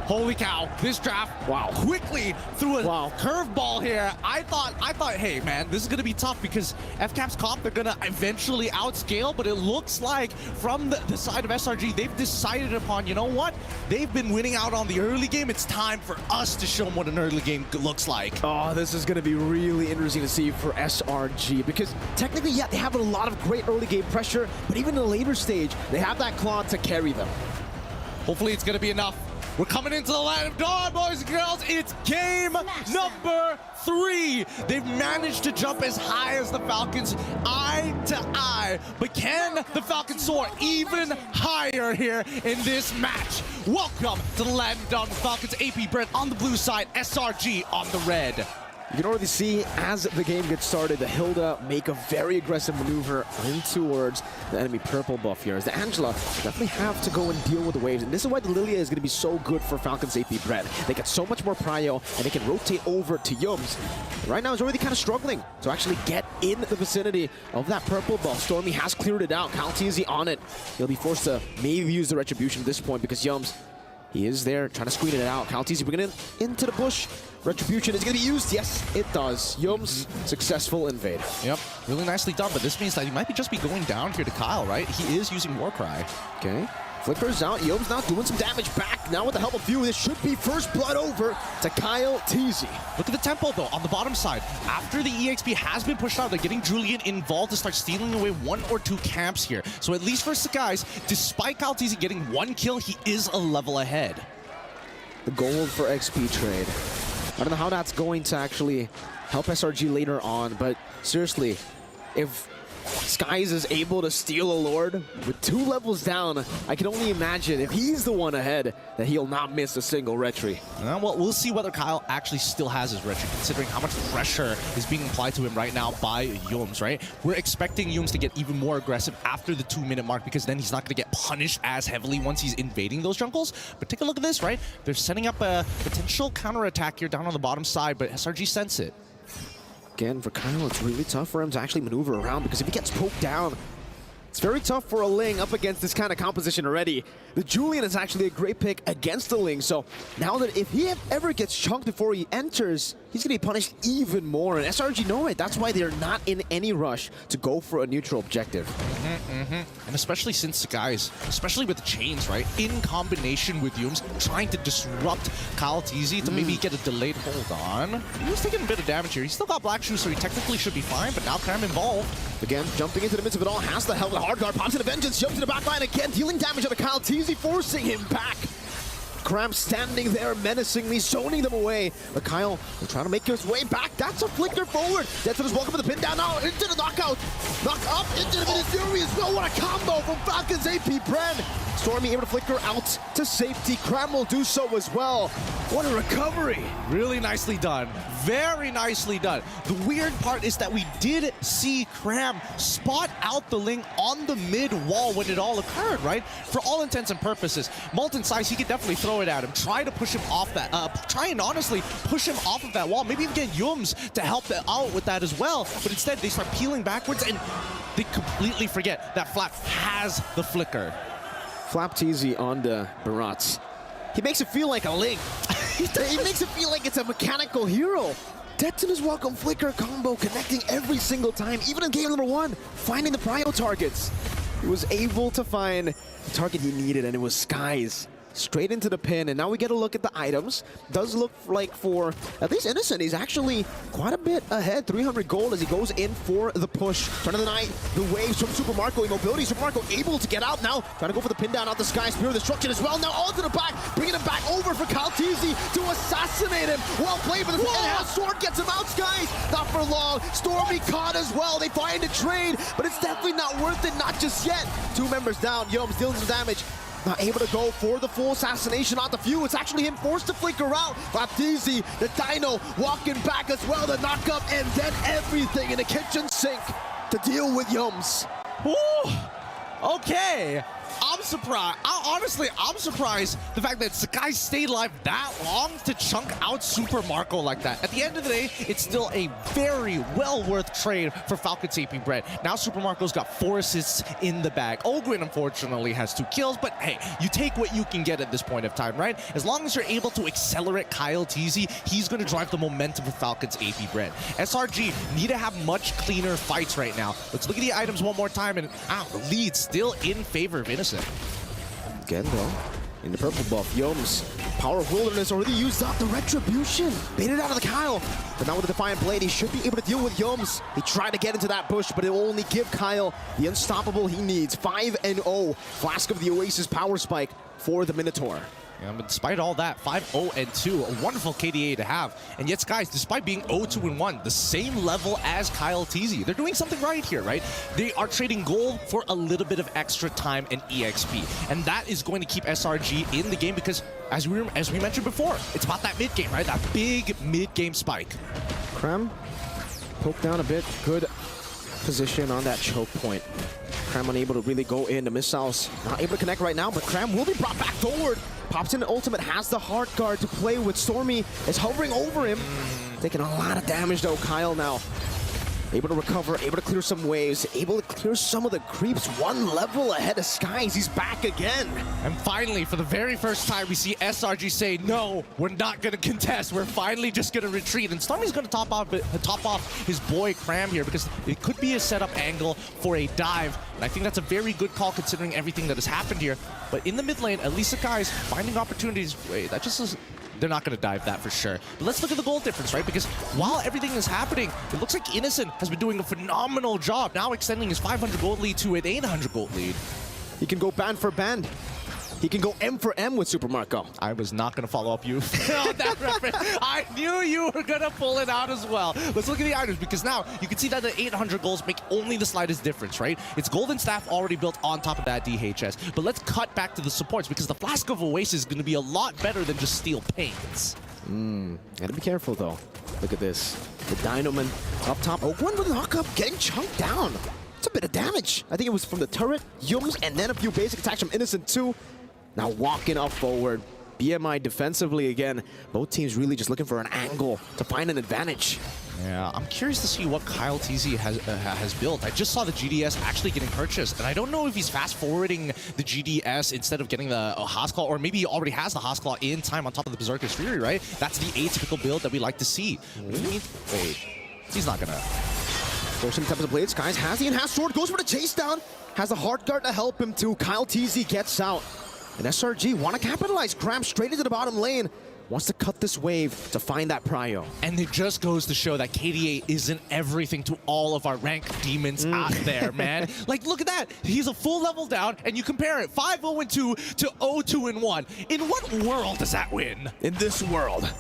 Holy cow, this draft, wow, quickly threw a curveball here. I thought, hey man, this is gonna be tough because FCAP's comp, they're gonna eventually outscale, but it looks like from the side of SRG, they've decided upon, you know what? They've been winning out on the early game. It's time for us to show them what an early game looks like. Oh, this is gonna be really interesting to see for SRG because technically, yeah, they have a lot of great early game pressure, but even in the later stage, they have that claw to carry them. Hopefully it's gonna be enough. We're coming into the land of dawn, boys and girls. It's game number 3. They've managed to jump as high as the Falcons, eye to eye. But can the Falcons soar even higher here in this match? Welcome to the land of dawn. Falcons Apbren on the blue side, SRG on the red. You can already see as the game gets started, the Hilda make a very aggressive maneuver in towards the enemy purple buff here. As the Angela definitely have to go and deal with the waves. And this is why the Lilia is going to be so good for Falcons Apbren. They get so much more prio and they can rotate over to Yums. Right now, he's already kind of struggling to actually get in the vicinity of that purple buff. Stormy has cleared it out. Kaltizi on it. He'll be forced to maybe use the retribution at this point because Yums, he is there trying to screen it out. Kaltizi bringing it into the bush. Retribution is going to be used. Yes, it does. Yums, successful invade. Yep, really nicely done, but this means that he might just be going down here to Kyle, right? He is using Warcry. Okay. Flickers out. Yums now doing some damage back. Now with the help of Few, this should be first blood over to Kyle Teasy. Look at the tempo, though, on the bottom side. After the EXP has been pushed out, they're getting Julian involved to start stealing away 1 or 2 camps here. So at least for Sakai's, despite Kyle Teasy getting 1 kill, he is a level ahead. The gold for XP trade. I don't know how that's going to actually help SRG later on, but seriously, if Skies is able to steal a Lord with 2 levels down, I can only imagine if he's the one ahead that he'll not miss a single retry. Well, we'll see whether Kyle actually still has his retry, considering how much pressure is being applied to him right now by Yums, right? We're expecting Yums to get even more aggressive after the 2-minute mark because then he's not going to get punished as heavily once he's invading those jungles. But take a look at this, right? They're setting up a potential counterattack here down on the bottom side, but SRG sense it. Again, for Kyle, it's really tough for him to actually maneuver around because if he gets poked down, it's very tough for a Ling up against this kind of composition already. The Julian is actually a great pick against the Ling, so now that if he ever gets chunked before he enters, he's going to be punished even more, and SRG know it. That's why they're not in any rush to go for a neutral objective. And especially since the guys, especially with the chains, right, in combination with Yums, trying to disrupt Kyle Teasy to maybe get a delayed hold on. He's taking a bit of damage here. He's still got Black Shoes, so he technically should be fine, but now Cram involved. Again, jumping into the midst of it all, has the help. The hard guard pops in a vengeance, jumps in the back line again, dealing damage on the Kyle Teasy, forcing him back. Cram standing there menacingly, zoning them away. But Kyle trying to make his way back. That's a flicker forward. Death is welcome for the pin down now into the knockout. Knock up into the Minute Fury as well. What a combo from Falcons Apbren. Stormy able to flicker out to safety. Cram will do so as well. What a recovery. Really nicely done. Very nicely done. The weird part is that we did see Cram spot out the Ling on the mid wall when it all occurred, right? For all intents and purposes, Molten Size, he could definitely throw it at him. Try to push him off that, try and honestly push him off of that wall. Maybe even get Yums to help out with that as well. But instead, they start peeling backwards and they completely forget that Flap has the flicker. Flap Teasy on the Barats. He makes it feel like a Ling. He makes it feel like it's a mechanical hero. Detona's welcome flicker combo connecting every single time, even in game number 1, finding the prio targets. He was able to find the target he needed, and it was Skies. Straight into the pin, and now we get a look at the items. Does look like for at least Innocent, he's actually quite a bit ahead. 300 gold as he goes in for the push. Turn of the night, the waves from Super Marco, immobility. Super Marco able to get out now, trying to go for the pin down out the sky. Spear of Destruction as well. Now onto the back, bringing him back over for Kaltizi to assassinate him. Well played, but the enhanced sword gets him out, Skies. Not for long. Stormy caught as well. They find a trade, but it's definitely not worth it. Not just yet. 2 members down. Yums dealing some damage. Not able to go for the full assassination on the Few. It's actually him forced to flicker out. Baptiste, the Dino, walking back as well. The knock up, and then everything in the kitchen sink to deal with Yums. Ooh, okay. I'm surprised. honestly, I'm surprised the fact that Sakai stayed alive that long to chunk out Super Marco like that. At the end of the day, it's still a very well worth trade for Falcons Apbren. Now Super Marco's got 4 assists in the bag. Ogwin, unfortunately, has 2 kills, but hey, you take what you can get at this point of time, right? As long as you're able to accelerate Kyle Teasy, he's going to drive the momentum for Falcons Apbren. SRG need to have much cleaner fights right now. Let's look at the items one more time, and the lead still in favor of Innocent. Again, though, in the purple buff, Yomes, Power of Wilderness already used up the Retribution. Baited out of the Kyle, but now with the Defiant Blade, he should be able to deal with Yomes. He tried to get into that bush, but it will only give Kyle the unstoppable he needs. 5-0, Flask of the Oasis Power Spike for the Minotaur. Yeah, but despite all that, 5-0-2, a wonderful KDA to have. And yet, guys, despite being 0-2-1, the same level as Kyle Teasy, they're doing something right here, right? They are trading gold for a little bit of extra time and EXP. And that is going to keep SRG in the game because, as we mentioned before, it's about that mid-game, right? That big mid-game spike. Krem poked down a bit. Good position on that choke point. Krem unable to really go in. The missiles not able to connect right now, but Krem will be brought back forward. Pops in the ultimate, has the hard guard to play with. Stormy is hovering over him. Taking a lot of damage though, Kyle now. Able to recover, able to clear some waves, able to clear some of the creeps. 1 level ahead of Skies, he's back again. And finally, for the very first time, we see SRG say, no, we're not gonna contest. We're finally just gonna retreat. And Stormy's gonna top off his boy Cram here because it could be a setup angle for a dive. And I think that's a very good call considering everything that has happened here. But in the mid lane, at least Sakai's finding opportunities. Wait, that just is... They're not going to dive that for sure. But let's look at the gold difference, right? Because while everything is happening, it looks like Innocent has been doing a phenomenal job, now extending his 500 gold lead to an 800 gold lead. He can go band for band. He can go M for M with Super Marco. I was not going to follow up you on that reference. I knew you were going to pull it out as well. Let's look at the items because now you can see that the 800 golds make only the slightest difference, right? It's Golden Staff already built on top of that DHS. But let's cut back to the supports because the Flask of Oasis is going to be a lot better than just Steel Paints. Gotta be careful though. Look at this. The Dynoman up top. Oh, one with a knock up, getting chunked down. It's a bit of damage. I think it was from the turret, Yums, and then a few basic attacks from Innocent too. Now walking up forward. BMI defensively again. Both teams really just looking for an angle to find an advantage. Yeah, I'm curious to see what Kyle Teasy has built. I just saw the GDS actually getting purchased, and I don't know if he's fast-forwarding the GDS instead of getting the Houseclaw, or maybe he already has the Houseclaw in time on top of the Berserker's Fury, right? That's the atypical build that we like to see. Wait, he's not gonna... Forcing the of blades. Skies has the enhanced sword, goes for the chase down. Has the hard guard to help him too. Kyle Teasy gets out. And SRG want to capitalize. Cram straight into the bottom lane. Wants to cut this wave to find that prio. And it just goes to show that KDA isn't everything to all of our ranked demons out there, man. Like, look at that. He's a full level down, and you compare it, 5-0-2 to 0-2-1. In what world does that win? In this world.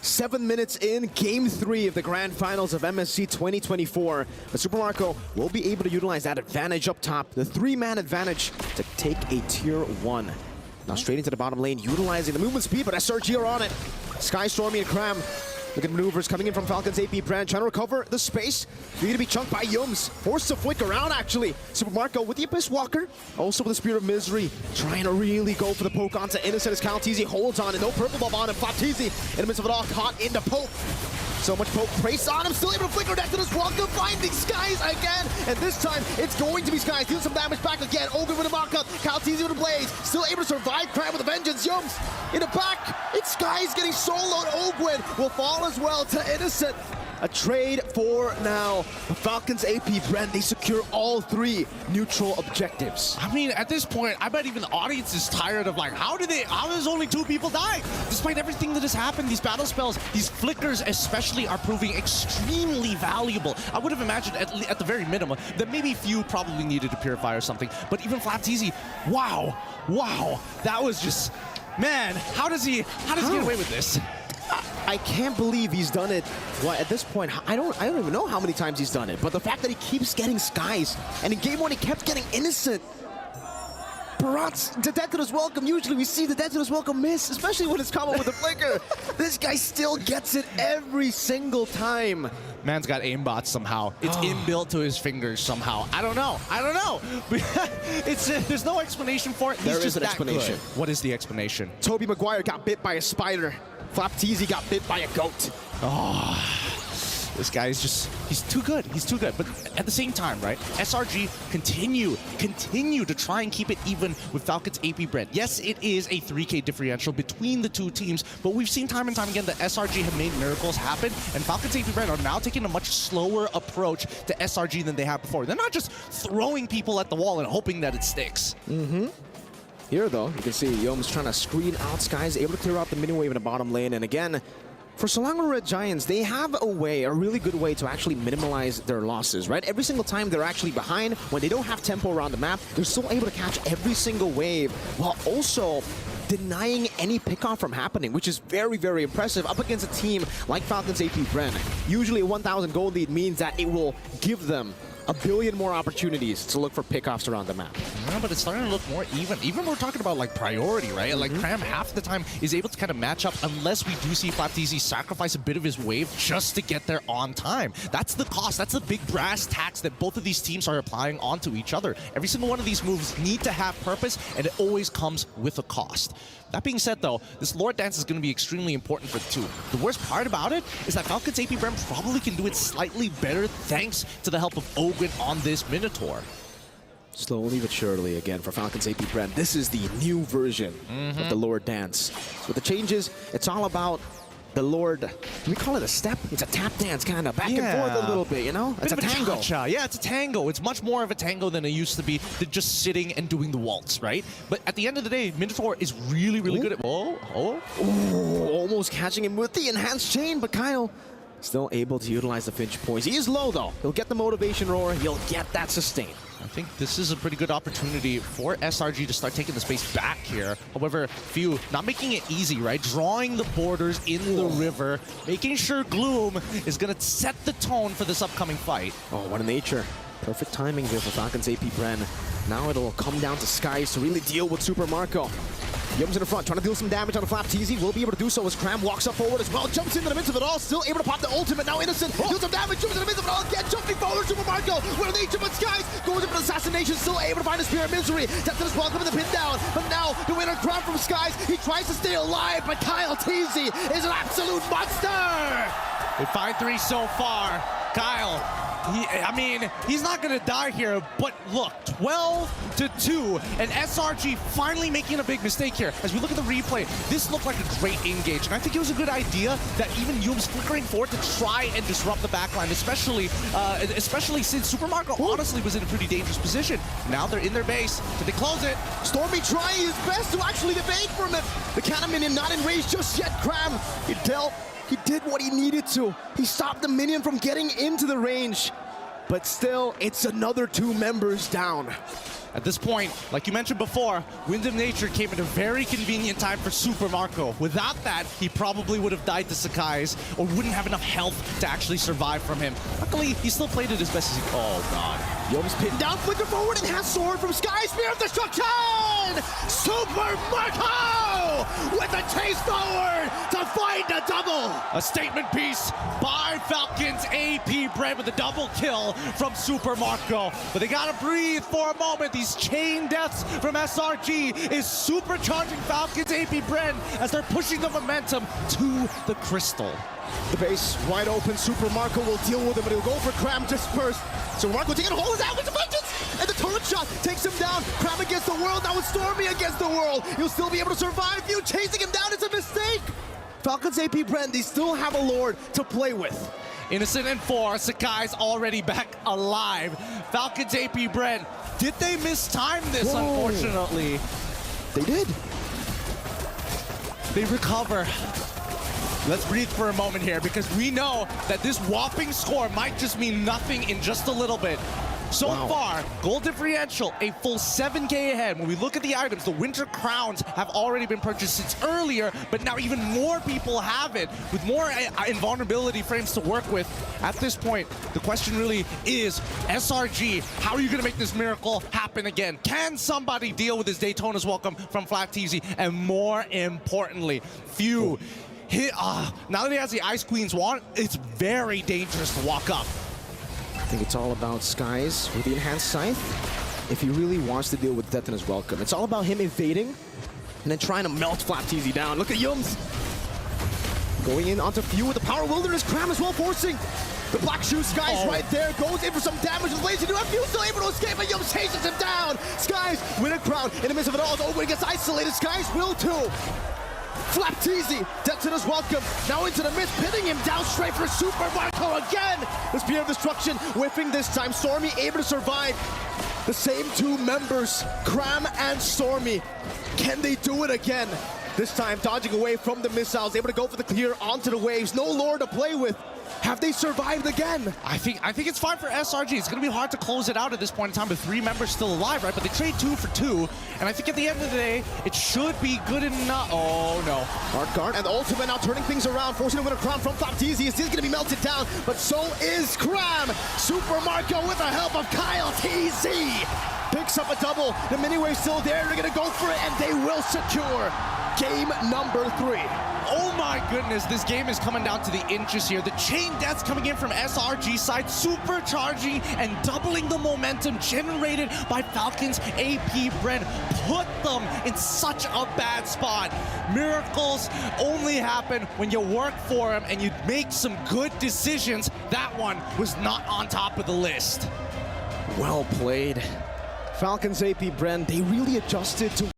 7 minutes in, Game 3 of the Grand Finals of MSC 2024. But Super Marco will be able to utilize that advantage up top, the 3-man advantage, to take a Tier 1. Now straight into the bottom lane, utilizing the movement speed, but SRG are on it. Sky, Stormy, and Cram. Look at maneuvers coming in from Falcons Apbren, trying to recover the space. You're going to be chunked by Yums. Forced to flick around, actually. Super Marco with the Abyss Walker. Also with the Spear of Misery. Trying to really go for the poke onto Innocent as Kyle Teasy holds on. And no purple buff on him. Flop Teasy in the midst of it all, caught in the poke. So much poke praise on him. Still able to flicker death to this Walker. Finding Skies again. And this time, it's going to be Skies. Dealing some damage back again. Ogre with a mock-up. Kyle Teasy with a blaze. Still able to survive. Cram with a vengeance. Yums in the back. It's Skies getting soloed. Ogwin will fall as well to Innocent. A trade for now. The Falcons Apbren, they secure all 3 neutral objectives. I mean, at this point, I bet even the audience is tired of like, how does only 2 people die? Despite everything that has happened, these battle spells, these flickers especially are proving extremely valuable. I would have imagined at the very minimum that maybe few probably needed to purify or something, but even Flap Teasy, wow, that was just, man, how does he get away with this? I can't believe he's done it. Well, at this point, I don't even know how many times he's done it. But the fact that he keeps getting Skies, and in Game 1 he kept getting Innocent. Barat's the death to his welcome. Usually we see the death to his welcome miss, especially when it's combo with the flicker. This guy still gets it every single time. Man's got aimbots somehow. It's inbuilt to his fingers somehow. I don't know. There's no explanation for it. There He's is just an that explanation. good. What is the explanation? Tobey Maguire got bit by a spider. Flapteasy got bit by a goat. This guy is just, he's too good. He's too good. But at the same time, right, SRG continue to try and keep it even with Falcons Apbren. Yes, it is a 3K differential between the two teams, but we've seen time and time again that SRG have made miracles happen, and Falcons Apbren are now taking a much slower approach to SRG than they have before. They're not just throwing people at the wall and hoping that it sticks. Here, though, you can see Yom's trying to screen out Skies, able to clear out the mini wave in the bottom lane, and again, for Selangor Red Giants, they have a really good way to actually minimize their losses, right? Every single time they're actually behind, when they don't have tempo around the map, they're still able to catch every single wave while also denying any pickoff from happening, which is very, very impressive up against a team like Falcons Apbren. Usually a 1,000 gold lead means that it will give them a billion more opportunities to look for pickoffs around the map. Yeah, but it's starting to look more even. Even we're talking about like priority, right? Like Cram half the time is able to kind of match up unless we do see Flapteasy sacrifice a bit of his wave just to get there on time. That's the cost. That's the big brass tacks that both of these teams are applying onto each other. Every single one of these moves need to have purpose, and it always comes with a cost. That being said, though, this Lord Dance is going to be extremely important for the two. The worst part about it is that Falcons Apbren probably can do it slightly better thanks to the help of Ogren on this Minotaur. Slowly but surely, again, for Falcons Apbren, this is the new version of the Lord Dance. With the changes, it's all about the Lord, do we call it a step? It's a tap dance, kind of, back and forth a little bit, you know? It's a tango. Yeah, it's a tango. It's much more of a tango than it used to be, than just sitting and doing the waltz, right? But at the end of the day, Minotaur is really, really good at... Ooh, almost catching him with the enhanced chain, but Kyle still able to utilize the Finch points. He is low, though. He'll get the motivation roar. He'll get that sustain. I think this is a pretty good opportunity for SRG to start taking the space back here. However, Few not making it easy, right? Drawing the borders in the river, making sure Gloom is going to set the tone for this upcoming fight. Oh, what a nature. Perfect timing there for Falcons Apbren. Now it'll come down to Skies to really deal with Super Marco. Yum's in the front, trying to deal some damage on the Flapteasy. Will be able to do so as Cram walks up forward as well. Jumps into the midst of it all, still able to pop the ultimate. Now Innocent deals some damage, jumps in the midst of it all again. Jumping forward, Super Marco with nature, but Skies goes in for the assassination, still able to find a Spear of Misery. Testing his welcome in the pin down, but now the winner Cram from Skies. He tries to stay alive, but Kyle Teasy is an absolute monster. With 5-3 so far, Kyle, he's not going to die here, but look, 12-2, and SRG finally making a big mistake here. As we look at the replay, this looked like a great engage, and I think it was a good idea that even Yum's flickering forward to try and disrupt the backline, especially since Super Marco honestly was in a pretty dangerous position. Now they're in their base. Did they close it? Stormy trying his best to actually evade from him. The Cannon Minion not in range just yet. Cram, he dealt. He did what he needed to. He stopped the minion from getting into the range. But still, it's another 2 members down. At this point, like you mentioned before, Wind of Nature came at a very convenient time for Super Marco. Without that, he probably would have died to Sakai's or wouldn't have enough health to actually survive from him. Luckily, he still played it as best as he could. Oh, God. Yom's pinned down, flicker forward, and has sword from Sky, Spear of Destruction! Super Marco with a chase forward to find a double! A statement piece by Falcons Apbren with a double kill from Super Marco. But they gotta breathe for a moment. These chain deaths from SRG is supercharging Falcons Apbren as they're pushing the momentum to the crystal. The base wide open, Super Marco will deal with him, but he'll go for Cram just first. So Marco taking a hold of that with the vengeance! And the turret shot takes him down. Cram against the world, now it's Stormy against the world. He'll still be able to survive. You chasing him down, it's a mistake! Falcons Apbren, they still have a Lord to play with. Innocent and 4, Sakai's already back alive. Falcons Apbren, did they mistime this, unfortunately? They did. They recover. Let's breathe for a moment here because we know that this whopping score might just mean nothing in just a little bit. So far, gold differential, a full 7K ahead. When we look at the items, the Winter Crowns have already been purchased since earlier, but now even more people have it with more invulnerability frames to work with. At this point, the question really is, SRG, how are you going to make this miracle happen again? Can somebody deal with this Daytona's welcome from Flapteasy? And more importantly, Few, Now that he has the Ice Queen's wand, it's very dangerous to walk up. I think it's all about Skies with the enhanced scythe. If he really wants to deal with Death in his welcome, it's all about him evading and then trying to melt Flap TZ down. Look at Yums going in onto Few with the Power Wilderness. Cram as well forcing the Black Shoe. Skies right there, goes in for some damage with Lazy Dude. Few still able to escape, but Yums chases him down. Skies win a crown in the midst of it all. Though when he gets isolated, Skies will too. Flap TZ, Death in his welcome, now into the mist, pinning him down straight for Super Marco again. The Spear of Destruction whiffing this time. Stormy able to survive. The same two members, Cram and Stormy. Can they do it again? This time dodging away from the missiles, able to go for the clear onto the waves. No lore to play with. Have they survived again? I think it's fine for SRG. It's going to be hard to close it out at this point in time with 3 members still alive, right? But they trade 2 for 2, and I think at the end of the day, it should be good enough. Oh, no. Hard guard and the ultimate now turning things around, forcing to win a crown from Flap TZ. He's going to be melted down, but so is Cram. Super Marco with the help of Kyle TZ picks up a double. The mini wave's still there. They're going to go for it, and they will secure game number 3. Oh my goodness, this game is coming down to the inches here. The chain deaths coming in from SRG side, supercharging and doubling the momentum generated by Falcons Apbren. Put them in such a bad spot. Miracles only happen when you work for them and you make some good decisions. That one was not on top of the list. Well played. Falcons Apbren, they really adjusted to